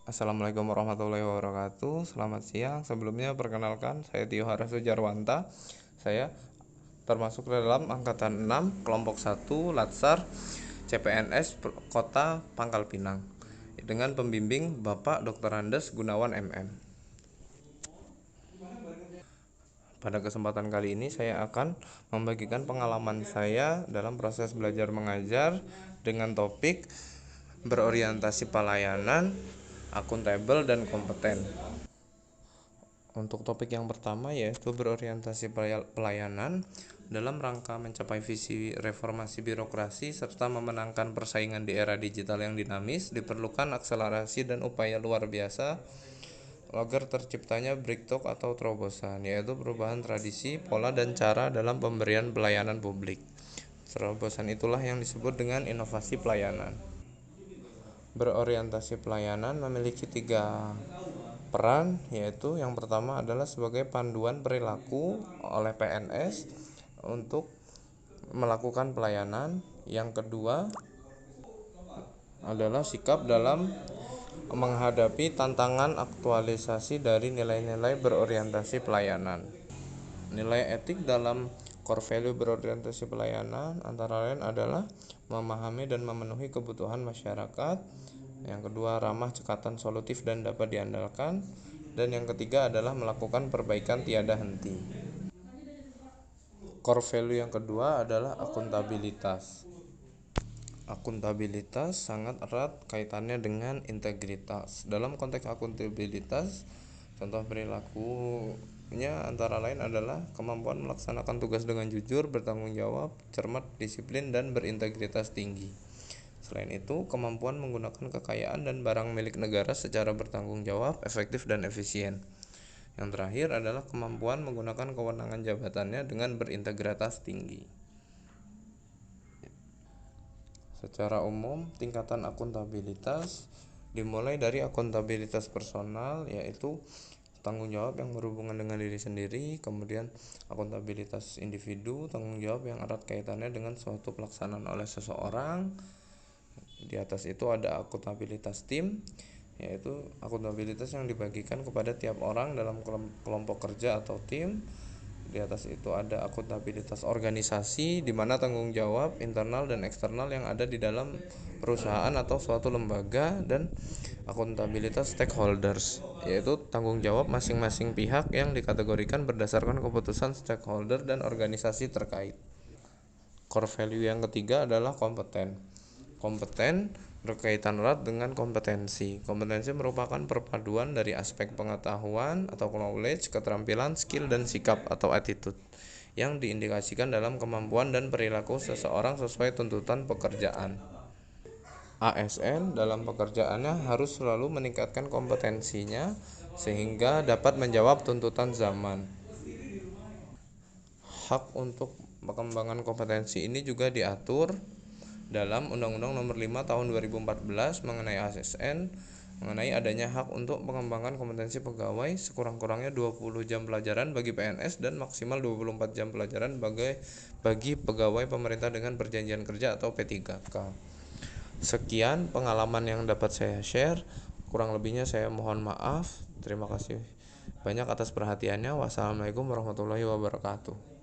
Assalamualaikum warahmatullahi wabarakatuh. Selamat siang. Sebelumnya perkenalkan, saya Tio Hara Sujarwanta. Saya termasuk dalam angkatan 6 kelompok 1 Latsar CPNS Kota Pangkal Pinang dengan pembimbing Bapak Dr. Andes Gunawan MM. Pada kesempatan kali ini saya akan membagikan pengalaman saya dalam proses belajar mengajar dengan topik berorientasi pelayanan, akuntabel, dan kompeten. Untuk topik yang pertama yaitu berorientasi pelayanan dalam rangka mencapai visi reformasi birokrasi serta memenangkan persaingan di era digital yang dinamis, diperlukan akselerasi dan upaya luar biasa agar terciptanya breakthrough atau terobosan, yaitu perubahan tradisi, pola, dan cara dalam pemberian pelayanan publik. Terobosan itulah yang disebut dengan inovasi pelayanan. Berorientasi pelayanan memiliki 3 peran, yaitu yang pertama adalah sebagai panduan perilaku oleh PNS untuk melakukan pelayanan. Yang kedua adalah sikap dalam menghadapi tantangan aktualisasi dari nilai-nilai berorientasi pelayanan. Nilai etik dalam core value berorientasi pelayanan antara lain adalah memahami dan memenuhi kebutuhan masyarakat. Yang kedua, ramah, cekatan, solutif, dan dapat diandalkan. Dan yang ketiga adalah melakukan perbaikan tiada henti. Core value yang kedua adalah akuntabilitas. Akuntabilitas sangat erat kaitannya dengan integritas. Dalam konteks akuntabilitas, contoh perilakunya antara lain adalah kemampuan melaksanakan tugas dengan jujur, bertanggung jawab, cermat, disiplin, dan berintegritas tinggi. Selain itu, kemampuan menggunakan kekayaan dan barang milik negara secara bertanggung jawab, efektif, dan efisien. Yang terakhir adalah kemampuan menggunakan kewenangan jabatannya dengan berintegritas tinggi. Secara umum, tingkatan akuntabilitas dimulai dari akuntabilitas personal, yaitu tanggung jawab yang berhubungan dengan diri sendiri, kemudian akuntabilitas individu, tanggung jawab yang erat kaitannya dengan suatu pelaksanaan oleh seseorang. Di atas itu ada akuntabilitas tim, yaitu akuntabilitas yang dibagikan kepada tiap orang dalam kelompok kerja atau tim. Di atas itu ada akuntabilitas organisasi, di mana tanggung jawab internal dan eksternal yang ada di dalam perusahaan atau suatu lembaga, dan akuntabilitas stakeholders, yaitu tanggung jawab masing-masing pihak yang dikategorikan berdasarkan keputusan stakeholder dan organisasi terkait. Core value yang ketiga adalah kompeten. Kompeten berkaitan erat dengan kompetensi. Kompetensi merupakan perpaduan dari aspek pengetahuan atau knowledge, keterampilan, skill, dan sikap atau attitude yang diindikasikan dalam kemampuan dan perilaku seseorang sesuai tuntutan pekerjaan. ASN dalam pekerjaannya harus selalu meningkatkan kompetensinya sehingga dapat menjawab tuntutan zaman. Hak untuk pengembangan kompetensi ini juga diatur dalam Undang-Undang Nomor 5 Tahun 2014 mengenai ASN, mengenai adanya hak untuk pengembangan kompetensi pegawai sekurang-kurangnya 20 jam pelajaran bagi PNS dan maksimal 24 jam pelajaran bagi pegawai pemerintah dengan perjanjian kerja atau P3K. Sekian pengalaman yang dapat saya share, kurang lebihnya saya mohon maaf. Terima kasih banyak atas perhatiannya. Wassalamualaikum warahmatullahi wabarakatuh.